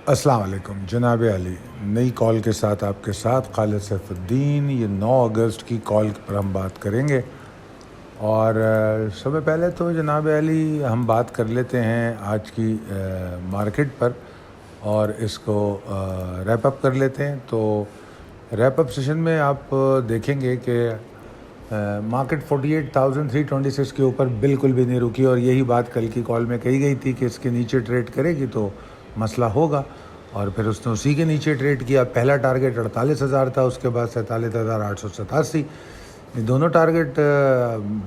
अस्सलाम वालेकुम जनाब अली। नई कॉल के साथ आपके साथ खालिद सैफुद्दीन। ये 9 अगस्त की कॉल पर हम बात करेंगे। और सबसे पहले तो जनाब अली हम बात कर लेते हैं आज की मार्केट पर और इसको रैप अप कर लेते हैं। तो रैप अप सेशन में आप देखेंगे कि मार्केट 48,326 के ऊपर बिल्कुल भी नहीं रुकी और यही बात कल की कॉल में कही गई थी कि इसके नीचे ट्रेड करेगी तो मसला होगा, और फिर उसने उसी के नीचे ट्रेड किया। पहला टारगेट 48,000 था, उसके बाद 47,887। ये दोनों टारगेट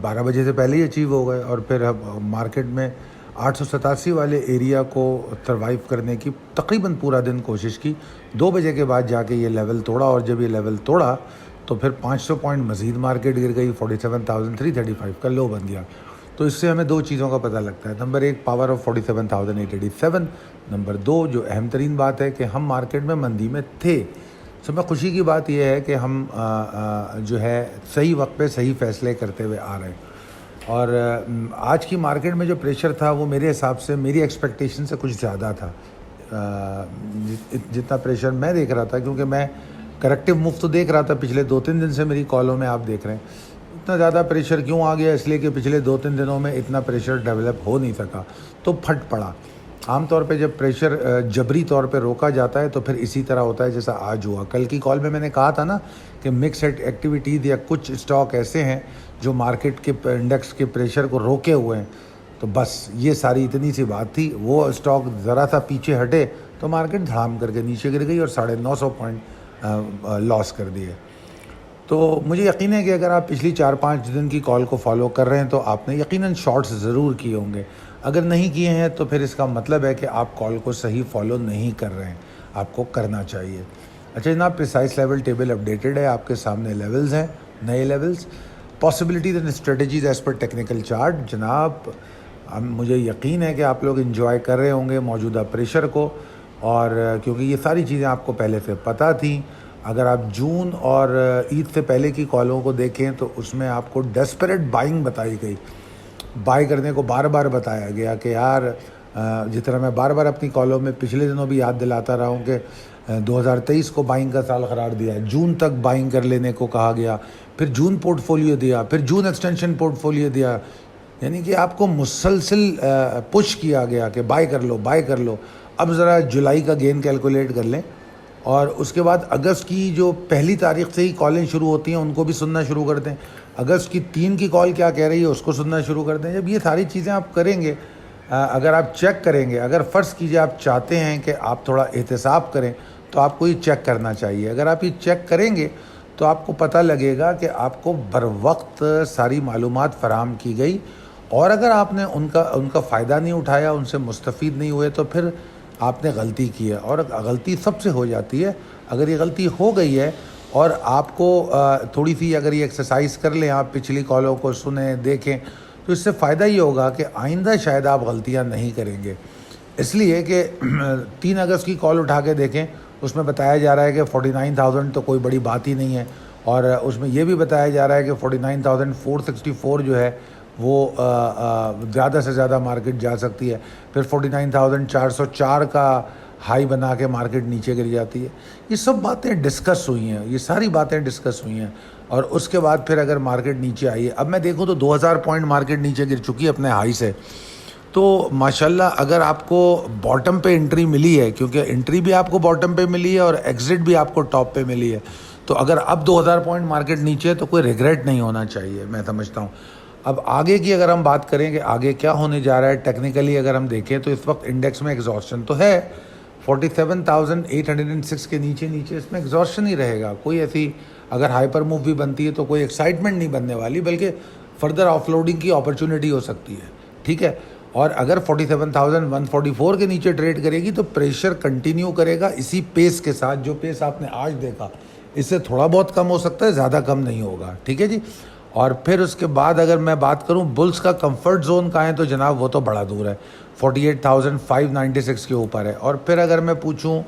12 बजे से पहले ही अचीव हो गए और फिर अब मार्केट में 887 वाले एरिया को सर्वाइव करने की तकरीबन पूरा दिन कोशिश की। 2 बजे के बाद जाके ये लेवल तोड़ा और जब ये लेवल तोड़ा तो फिर 500 पॉइंट मज़ीद मार्केट गिर गई। 47,335 का लो बन गया। तो इससे हमें दो चीज़ों का पता लगता है। Number 1 power of 47,887। नंबर 2 जो अहम तरीन बात है कि हम मार्केट में मंदी में थे। सब में खुशी की बात यह है कि हम जो है सही वक्त पे सही फ़ैसले करते हुए आ रहे हैं। और आज की मार्केट में जो प्रेशर था वो मेरे हिसाब से मेरी एक्सपेक्टेशन से कुछ ज़्यादा था। जितना प्रेशर मैं देख रहा था, क्योंकि मैं करेक्टिव मूव तो देख रहा था पिछले 2-3 दिन से मेरी कॉलों में आप देख रहे हैं। इतना ज़्यादा प्रेशर क्यों आ गया? इसलिए कि पिछले 2-3 दिनों में इतना प्रेशर डेवलप हो नहीं सका तो फट पड़ा। आमतौर पे जब प्रेशर जबरी तौर पे रोका जाता है तो फिर इसी तरह होता है जैसा आज हुआ। कल की कॉल में मैंने कहा था ना कि मिक्स्ड एक्टिविटीज़ या कुछ स्टॉक ऐसे हैं जो मार्केट के इंडेक्स के प्रेशर को रोके हुए हैं। तो बस ये सारी इतनी सी बात थी। वो स्टॉक ज़रा सा पीछे हटे तो मार्केट धड़ाम करके नीचे गिर गई और 950 पॉइंट लॉस कर दिए। तो मुझे यकीन है कि अगर आप पिछली 4-5 दिन की कॉल को फॉलो कर रहे हैं तो आपने यकीनन शॉर्ट्स ज़रूर किए होंगे। अगर नहीं किए हैं तो फिर इसका मतलब है कि आप कॉल को सही फॉलो नहीं कर रहे हैं। आपको करना चाहिए। अच्छा जनाब, प्रिसाइज लेवल टेबल अपडेटेड है, आपके सामने लेवल्स हैं, नए levels, possibilities and strategies as per technical chart. जनाब मुझे यकीन है कि आप लोग एंजॉय कर रहे होंगे मौजूदा प्रेशर को, और क्योंकि ये सारी चीज़ें आपको पहले से पता थी। अगर आप जून और ईद से पहले की कॉलों को देखें तो उसमें आपको डेस्परेट बाइंग बताई गई। बाय करने को बार बार बताया गया कि यार, जिस तरह मैं बार बार अपनी कॉलों में पिछले दिनों भी याद दिलाता रहा हूँ कि 2023 को बाइंग का साल करार दिया है। जून तक बाइंग कर लेने को कहा गया, फिर जून पोर्टफोलियो दिया, फिर जून एक्सटेंशन पोर्टफोलियो दिया। यानी कि आपको मुसलसल पुश किया गया कि बाय कर लो, बाय कर लो। अब ज़रा जुलाई का गेन कैलकुलेट कर लें और उसके बाद अगस्त की जो पहली तारीख से ही कॉलें शुरू होती हैं उनको भी सुनना शुरू कर दें। अगस्त की 3 की कॉल क्या कह रही है उसको सुनना शुरू कर दें। जब ये सारी चीज़ें आप करेंगे, अगर आप चेक करेंगे, अगर फ़र्ज़ कीजिए आप चाहते हैं कि आप थोड़ा एहतसाब करें तो आपको ये चेक करना चाहिए। अगर आप ये चेक करेंगे तो आपको पता लगेगा कि आपको बर वक्त सारी मालूमात फ़राहम की गई, और अगर आपने उनका फ़ायदा नहीं उठाया, उनसे मुस्तफ़ीद नहीं हुए तो फिर आपने गलती की है। और गलती सबसे हो जाती है। अगर ये गलती हो गई है और आपको थोड़ी सी अगर ये एक्सरसाइज कर लें, आप पिछली कॉलों को सुनें, देखें, तो इससे फ़ायदा ये होगा कि आइंदा शायद आप गलतियां नहीं करेंगे। इसलिए कि 3 अगस्त की कॉल उठा के देखें, उसमें बताया जा रहा है कि 49,000 तो कोई बड़ी बात ही नहीं है, और उसमें यह भी बताया जा रहा है कि 49,464 जो है वो ज़्यादा से ज़्यादा मार्केट जा सकती है। फिर 49,404 का हाई बना के मार्केट नीचे गिर जाती है। ये सब बातें डिस्कस हुई हैं, ये सारी बातें डिस्कस हुई हैं, और उसके बाद फिर अगर मार्केट नीचे आई है, अब मैं देखूं तो 2000 पॉइंट मार्केट नीचे गिर चुकी है अपने हाई से। तो माशाल्लाह अगर आपको बॉटम पे एंट्री मिली है, क्योंकि एंट्री भी आपको बॉटम पे मिली है और एग्जिट भी आपको टॉप पे मिली है, तो अगर अब 2000 पॉइंट मार्केट नीचे है तो कोई रिग्रेट नहीं होना चाहिए, मैं समझता हूँ। अब आगे की अगर हम बात करें कि आगे क्या होने जा रहा है, टेक्निकली अगर हम देखें तो इस वक्त इंडेक्स में एग्जॉस्शन तो है। 47,806 के नीचे इसमें एग्जॉस्शन ही रहेगा। कोई ऐसी अगर हाइपर मूव भी बनती है तो कोई एक्साइटमेंट नहीं बनने वाली, बल्कि फर्दर ऑफलोडिंग की अपॉर्चुनिटी हो सकती है। ठीक है, और अगर 47,144 के नीचे ट्रेड करेगी तो प्रेशर कंटिन्यू करेगा इसी पेस के साथ। जो पेस आपने आज देखा इससे थोड़ा बहुत कम हो सकता है, ज़्यादा कम नहीं होगा। ठीक है जी। और फिर उसके बाद अगर मैं बात करूं बुल्स का कंफर्ट जोन कहाँ है, तो जनाब वो तो बड़ा दूर है, 48,596 के ऊपर है। और फिर अगर मैं पूछूं,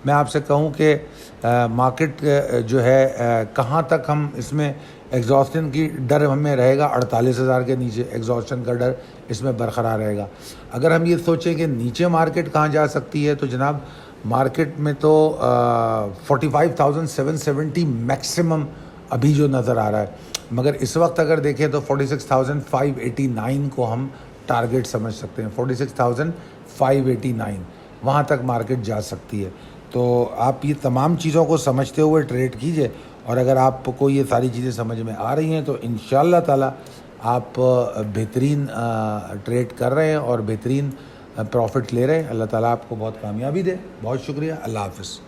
मैं आपसे कहूं कि मार्केट जो है कहाँ तक हम इसमें एग्जॉस्शन की डर हमें रहेगा, 48,000 के नीचे एग्जॉस्शन का डर इसमें बरकरार रहेगा। अगर हम ये सोचें कि नीचे मार्केट कहाँ जा सकती है, तो जनाब مارکیٹ میں تو 45,770 میکسیمم ابھی جو نظر آ رہا ہے، مگر اس وقت اگر دیکھیں تو 46,589 کو ہم ٹارگیٹ سمجھ سکتے ہیں. 46,589 وہاں تک مارکیٹ جا سکتی ہے. تو آپ یہ تمام چیزوں کو سمجھتے ہوئے ٹریڈ کیجئے، اور اگر آپ کو یہ ساری چیزیں سمجھ میں آ رہی ہیں تو انشاءاللہ تعالی آپ بہترین ٹریڈ کر رہے ہیں اور بہترین پروفٹ لے رہے ہیں. اللہ تعالیٰ آپ کو بہت کامیابی دے. بہت شکریہ. اللہ حافظ.